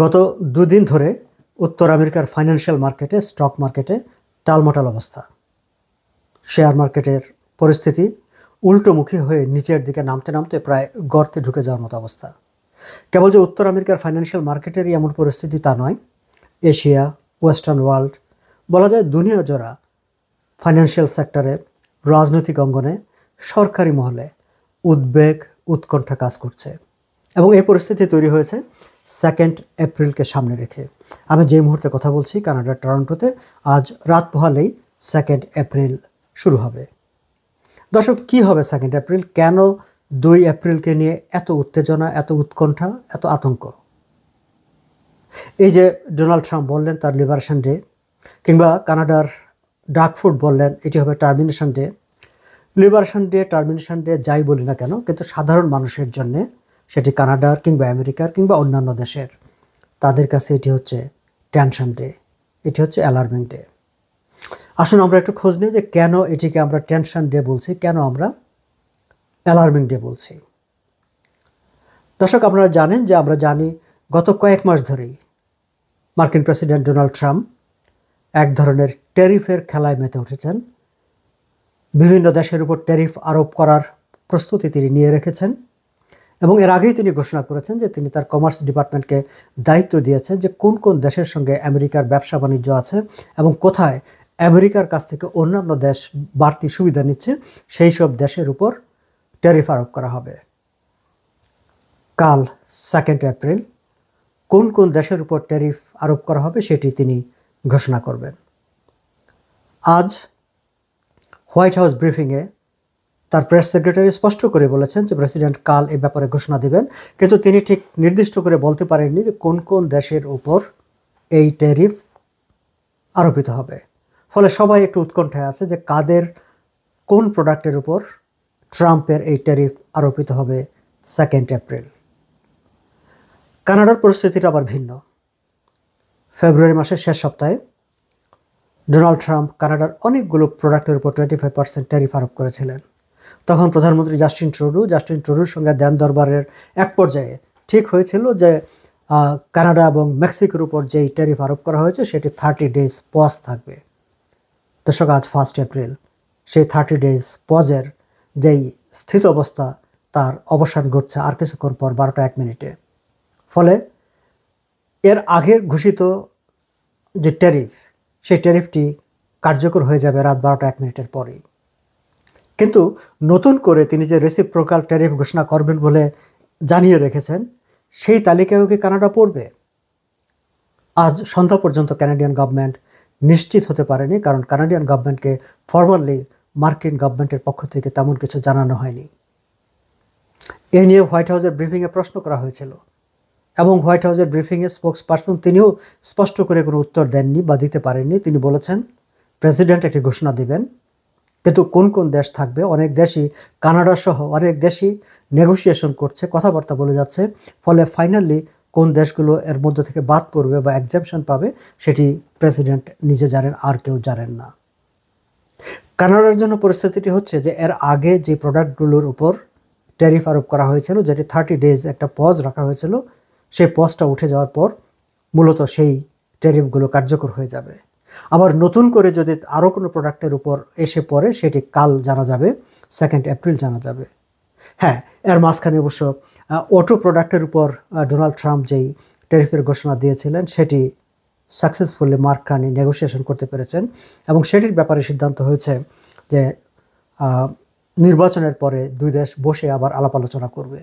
গত দুদিন ধরে উত্তর আমেরিকার ফাইন্যান্সিয়াল মার্কেটে, স্টক মার্কেটে টালমাটাল অবস্থা। শেয়ার মার্কেটের পরিস্থিতি উল্টোমুখী হয়ে নিচের দিকে নামতে নামতে প্রায় গর্তে ঢুকে যাওয়ার মতো অবস্থা। কেবল যে উত্তর আমেরিকার ফাইন্যান্সিয়াল মার্কেটেরই এমন পরিস্থিতি তা নয়, এশিয়া, ওয়েস্টার্ন ওয়ার্ল্ড, বলা যায় দুনিয়া জোড়া ফাইন্যান্সিয়াল সেক্টরে, রাজনৈতিক অঙ্গনে, সরকারি মহলে উদ্বেগ, উৎকণ্ঠা কাজ করছে। এবং এই পরিস্থিতি তৈরি হয়েছে 2 এপ্রিলকে সামনে রেখে। আমি যে মুহূর্তে কথা বলছি কানাডার টরন্টোতে আজ রাত পোহালেই 2 এপ্রিল শুরু হবে। দর্শক, কী হবে 2 এপ্রিল? কেন 2 এপ্রিলকে নিয়ে এত উত্তেজনা, এত উৎকণ্ঠা, এত আতঙ্ক? এই যে ডোনাল্ড ট্রাম্প বললেন তার লিবারেশন ডে, কিংবা কানাডার ডাক ফুড বললেন এটি হবে termination day. Liberation day, termination day যাই বলি না কেন, কিন্তু সাধারণ মানুষের জন্যে, সেটি কানাডার কিংবা আমেরিকার কিংবা অন্যান্য দেশের, তাদের কাছে এটি হচ্ছে টেনশন ডে, এটি হচ্ছে অ্যালার্মিং ডে। আসুন আমরা একটু খোঁজ নিই যে কেন এটিকে আমরা টেনশন ডে বলছি, কেন আমরা অ্যালার্মিং ডে বলছি। দর্শক, আপনারা জানেন যে আমরা জানি গত কয়েক মাস ধরেই মার্কিন প্রেসিডেন্ট ডোনাল্ড ট্রাম্প এক ধরনের ট্যারিফের খেলায় মেতে উঠেছেন। বিভিন্ন দেশের উপর ট্যারিফ আরোপ করার প্রস্তুতি তিনি নিয়ে রেখেছেন এবং এর আগেই তিনি ঘোষণা করেছেন যে তিনি তার কমার্স ডিপার্টমেন্টকে দায়িত্ব দিয়েছেন যে কোন কোন দেশের সঙ্গে আমেরিকার ব্যবসা বাণিজ্য আছে এবং কোথায় আমেরিকার কাছ থেকে অন্যান্য দেশ বাড়তি সুবিধা নিচ্ছে, সেই সব দেশের উপর ট্যারিফ আরোপ করা হবে। কাল 2 এপ্রিল কোন কোন দেশের উপর ট্যারিফ আরোপ করা হবে সেটি তিনি ঘোষণা করবেন। আজ হোয়াইট হাউস ব্রিফিংয়ে তার প্রেস সেক্রেটারি স্পষ্ট করে বলেছেন যে প্রেসিডেন্ট কাল এ ব্যাপারে ঘোষণা দিবেন, কিন্তু তিনি ঠিক নির্দিষ্ট করে বলতে পারেননি যে কোন কোন দেশের উপর এই ট্যারিফ আরোপিত হবে। ফলে সবাই একটু উৎকণ্ঠায় আছে যে কাদের, কোন প্রোডাক্টের উপর ট্রাম্পের এই ট্যারিফ আরোপিত হবে 2 এপ্রিল। কানাডার পরিস্থিতিটা আবার ভিন্ন। ফেব্রুয়ারি মাসের শেষ সপ্তাহে ডোনাল্ড ট্রাম্প কানাডার অনেকগুলো প্রোডাক্টের উপর 25% ট্যারিফ আরোপ করেছিলেন। তখন প্রধানমন্ত্রী জাস্টিন ট্রুডোর সঙ্গে দেন দরবারের এক পর্যায়ে ঠিক হয়েছিল যে কানাডা এবং মেক্সিকোর উপর যেই ট্যারিফ আরোপ করা হয়েছে সেটি 30 ডেজ পজ থাকবে। দর্শক, আজ 1 এপ্রিল সেই 30 ডেজ পজের যেই স্থিত অবস্থা তার অবসান ঘটছে আর কিছুক্ষণ পর 12টা 1 মিনিটে। ফলে এর আগের ঘোষিত যে ট্যারিফ, সেই ট্যারিফটি কার্যকর হয়ে যাবে রাত 12টা 1 মিনিটের পরেই। কিন্তু নতুন করে তিনি যে রেসিপ্রোকাল ট্যারিফ ঘোষণা করবেন বলে জানিয়ে রেখেছেন, সেই তালিকায়ও কি কানাডা পড়বে? আজ সন্ধ্যা পর্যন্ত কানাডিয়ান গভর্নমেন্ট নিশ্চিত হতে পারেনি, কারণ কানাডিয়ান গভর্নমেন্টকে ফরমালি মার্কিন গভর্নমেন্টের পক্ষ থেকে তেমন কিছু জানানো হয়নি। এ নিয়ে হোয়াইট হাউসের ব্রিফিংয়ে প্রশ্ন করা হয়েছিল এবং হোয়াইট হাউসের ব্রিফিংয়ে স্পোক্স পারসন তিনিও স্পষ্ট করে কোনো উত্তর দেননি বা দিতে পারেননি। তিনি বলেছেন প্রেসিডেন্ট একটি ঘোষণা দিবেন, কিন্তু কোন কোন দেশ থাকবে, অনেক দেশই, কানাডা সহ অনেক দেশই নেগোসিয়েশন করছে, কথাবার্তা বলে যাচ্ছে। ফলে ফাইনালি কোন দেশগুলো এর মধ্যে থেকে বাদ পড়বে বা এক্সাম্পশন পাবে সেটি প্রেসিডেন্ট নিজে জানেন, আর কেউ জানেন না। কানাডার জন্য পরিস্থিতিটি হচ্ছে যে এর আগে যে প্রোডাক্টগুলোর উপর ট্যারিফ আরোপ করা হয়েছিল, যেটি 30 ডেজ একটা পজ রাখা হয়েছিল, সেই পজটা উঠে যাওয়ার পর মূলত সেই ট্যারিফগুলো কার্যকর হয়ে যাবে। আবার নতুন করে যদি আরও কোনো প্রোডাক্টের উপর এসে পড়ে সেটি কাল জানা যাবে, 2 এপ্রিল জানা যাবে। হ্যাঁ, এর মাঝখানে অবশ্য অটো প্রোডাক্টের উপর ডোনাল্ড ট্রাম্প যেই ট্যারিফের ঘোষণা দিয়েছিলেন সেটি সাকসেসফুলি মার্ক কার্নি নেগোসিয়েশন করতে পেরেছেন এবং সেটির ব্যাপারে সিদ্ধান্ত হয়েছে যে নির্বাচনের পরে 2 দেশ বসে আবার আলাপ আলোচনা করবে।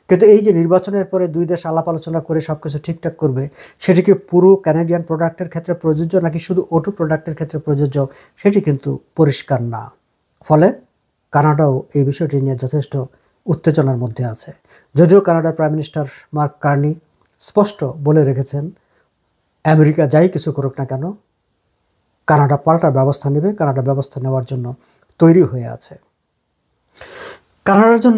কিন্তু এই যে নির্বাচনের পরে 2 দেশ আলাপ আলোচনা করে সব কিছু ঠিকঠাক করবে, সেটি কি পুরো কানাডিয়ান প্রোডাক্টের ক্ষেত্রে প্রযোজ্য নাকি শুধু অটো প্রোডাক্টের ক্ষেত্রে প্রযোজ্য, সেটি কিন্তু পরিষ্কার না। ফলে কানাডাও এই বিষয়টি নিয়ে যথেষ্ট উত্তেজনার মধ্যে আছে। যদিও কানাডার প্রাইম মিনিস্টার মার্ক কার্নি স্পষ্ট বলে রেখেছেন আমেরিকা যাই কিছু করুক না কেন কানাডা পাল্টা ব্যবস্থা নেবে, কানাডা ব্যবস্থা নেওয়ার জন্য তৈরি হয়ে আছে। কানাডার জন্য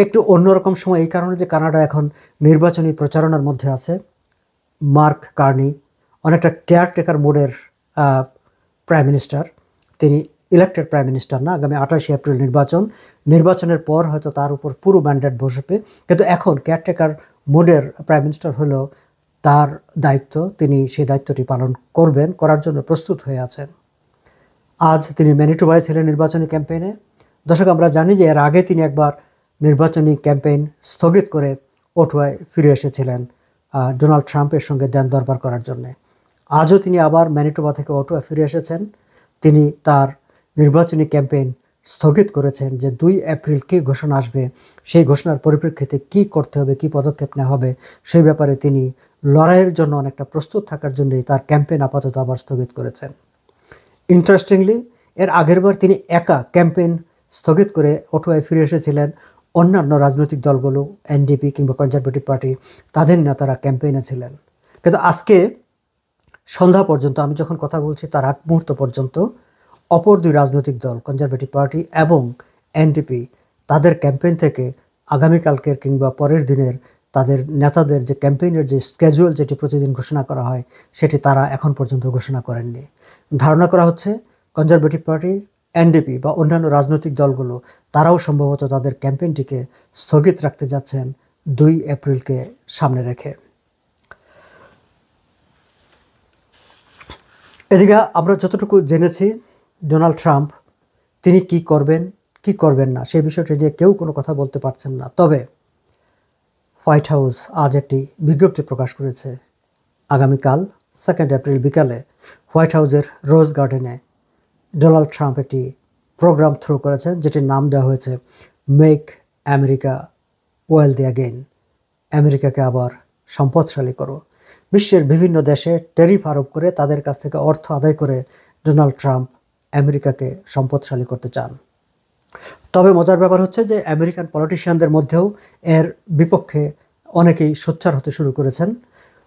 একটু অন্যরকম সময় এই কারণে যে কানাডা এখন নির্বাচনী প্রচারণার মধ্যে আছে। মার্ক কার্নি অনেকটা কেয়ারটেকার মোডের প্রাইম মিনিস্টার। তিনি ইলেক্টেড প্রাইম মিনিস্টার না। আগামী 28 এপ্রিল নির্বাচনের পর হয়তো তার উপর পুরো ম্যান্ডেট বসবে, কিন্তু এখন কেয়ারটেকার মুডের প্রাইম মিনিস্টার হলেও তার দায়িত্ব, তিনি সেই দায়িত্বটি পালন করবেন, করার জন্য প্রস্তুত হয়ে আছেন। আজ তিনি ম্যানিটোবায় ছিলেন নির্বাচনী ক্যাম্পেইনে। দর্শক, আমরা জানি যে এর আগে তিনি একবার নির্বাচনী ক্যাম্পেইন স্থগিত করে ওটুয়ায় ফিরে এসেছিলেন ডোনাল্ড ট্রাম্পের সঙ্গে দেন দরবার করার জন্য। আজও তিনি আবার ম্যানিটোবা থেকে ওটুয়া ফিরে এসেছেন। তিনি তার নির্বাচনী ক্যাম্পেইন স্থগিত করেছেন যে 2 এপ্রিল কী ঘোষণা আসবে, সেই ঘোষণার পরিপ্রেক্ষিতে কী করতে হবে, কী পদক্ষেপ নেওয়া হবে, সেই ব্যাপারে তিনি লড়াইয়ের জন্য অনেকটা প্রস্তুত থাকার জন্যই তার ক্যাম্পেইন আপাতত আবার স্থগিত করেছেন। ইন্টারেস্টিংলি, এর আগেরবার তিনি একা ক্যাম্পেইন স্থগিত করে ওটুয়ায় ফিরে এসেছিলেন। অন্যান্য রাজনৈতিক দলগুলো, এনডিপি কিংবা কনজারভেটিভ পার্টি, তাদের নেতারা ক্যাম্পেইনে ছিলেন। কিন্তু আজকে সন্ধ্যা পর্যন্ত, আমি যখন কথা বলছি তার আগ মুহূর্ত পর্যন্ত, অপর 2 রাজনৈতিক দল কনজারভেটিভ পার্টি এবং এনডিপি তাদের ক্যাম্পেইন থেকে আগামীকালকের কিংবা পরের দিনের তাদের নেতাদের যে ক্যাম্পেইনের যে স্কেজুয়াল, যেটি প্রতিদিন ঘোষণা করা হয়, সেটি তারা এখন পর্যন্ত ঘোষণা করেননি। ধারণা করা হচ্ছে কনজারভেটিভ পার্টি, এনডিপি বা অন্যান্য রাজনৈতিক দলগুলো তারাও সম্ভবত তাদের ক্যাম্পেইনটিকে স্থগিত রাখতে যাচ্ছেন 2 এপ্রিলকে সামনে রেখে। এদিকে আমরা যতটুকু জেনেছি, ডোনাল্ড ট্রাম্প তিনি কি করবেন কি করবেন না সেই বিষয়টি নিয়ে কেউ কোনো কথা বলতে পারছেন না। তবে হোয়াইট হাউস আজ একটি বিজ্ঞপ্তি প্রকাশ করেছে। আগামীকাল 2 এপ্রিল বিকালে হোয়াইট হাউসের রোজ গার্ডেনে ডোনাল্ড ট্রাম্প একটি প্রোগ্রাম থ্রো করেছেন, যেটির নাম দেওয়া হয়েছে মেক আমেরিকা ওয়েলদি অ্যাগেইন, আমেরিকাকে আবার সম্পদশালী করো। বিশ্বের বিভিন্ন দেশে ট্যারিফ আরোপ করে তাদের কাছ থেকে অর্থ আদায় করে ডোনাল্ড ট্রাম্প আমেরিকাকে সম্পদশালী করতে চান। তবে মজার ব্যাপার হচ্ছে যে আমেরিকান পলিটিশিয়ানদের মধ্যেও এর বিপক্ষে অনেকেই সোচ্চার হতে শুরু করেছেন।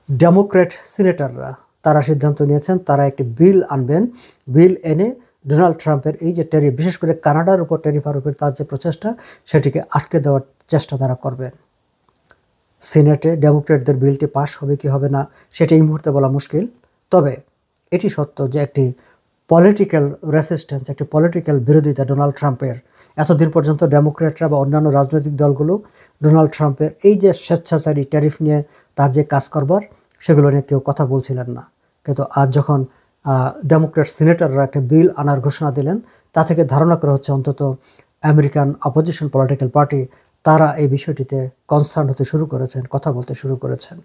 ডেমোক্র্যাট সিনেটররা তারা সিদ্ধান্ত নিয়েছেন তারা একটি বিল আনবেন, বিল এনে ডোনাল্ড ট্রাম্পের এই যে ট্যারিফ, বিশেষ করে কানাডার উপর ট্যারিফ আরোপের তার যে প্রচেষ্টা, সেটিকে আটকে দেওয়ার চেষ্টা তারা করবেন। সিনেটে ডেমোক্র্যাটদের বিলটি পাস হবে কি হবে না সেটা এই মুহূর্তে বলা মুশকিল। তবে এটি সত্য যে একটি পলিটিক্যাল রেসিস্ট্যান্স, একটি পলিটিক্যাল বিরোধিতা ডোনাল্ড ট্রাম্পের, এতদিন পর্যন্ত ডেমোক্র্যাটরা বা অন্যান্য রাজনৈতিক দলগুলো ডোনাল্ড ট্রাম্পের এই যে স্বেচ্ছাচারী ট্যারিফ নিয়ে তার যে কাজ করবার, সেগুলো নিয়ে কেউ কথা বলছিলেন না। কিন্তু আজ যখন ডেমোক্র্যাট সিনেটররা একটা বিল আনার ঘোষণা দিলেন, তা থেকে ধারণা করা হচ্ছে অন্তত আমেরিকান অপোজিশন পলিটিক্যাল পার্টি তারা এই বিষয়টিতে কনসার্ন হতে শুরু করেছেন, কথা বলতে শুরু করেছেন।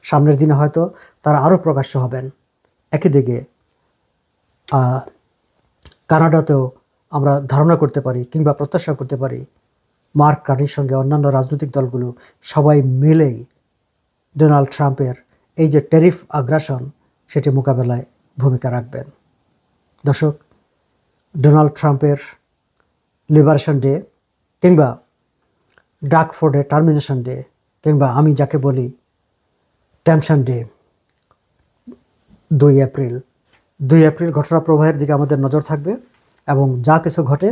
সামনের দিনে হয়তো তারা আরও প্রকাশ্য হবেন। একই দিকে কানাডাতেও আমরা ধারণা করতে পারি কিংবা প্রত্যাশা করতে পারি মার্ক কার্নির সঙ্গে অন্যান্য রাজনৈতিক দলগুলো সবাই মিলেই ডোনাল্ড ট্রাম্পের এই যে ট্যারিফ আগ্রাসন, সেটি মোকাবেলায় ভূমিকা রাখবেন। দর্শক, ডোনাল্ড ট্রাম্পের লিবারেশন ডে কিংবা ডার্কফোর্ডের টার্মিনেশন ডে কিংবা আমি যাকে বলি টেনশন ডে, 2 এপ্রিল ঘটনা প্রবাহের দিকে আমাদের নজর থাকবে এবং যা কিছু ঘটে,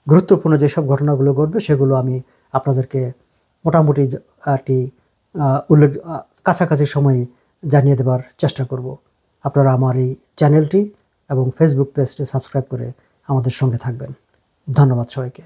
গুরুত্বপূর্ণ যেসব ঘটনাগুলো ঘটবে সেগুলো আমি আপনাদেরকে মোটামুটি একটি কাছাকাছি সময়ে জানিয়ে দেবার চেষ্টা করব। আপনারা আমার এই চ্যানেলটি এবং ফেসবুক পেজটি সাবস্ক্রাইব করে আমাদের সঙ্গে থাকবেন। ধন্যবাদ সবাইকে।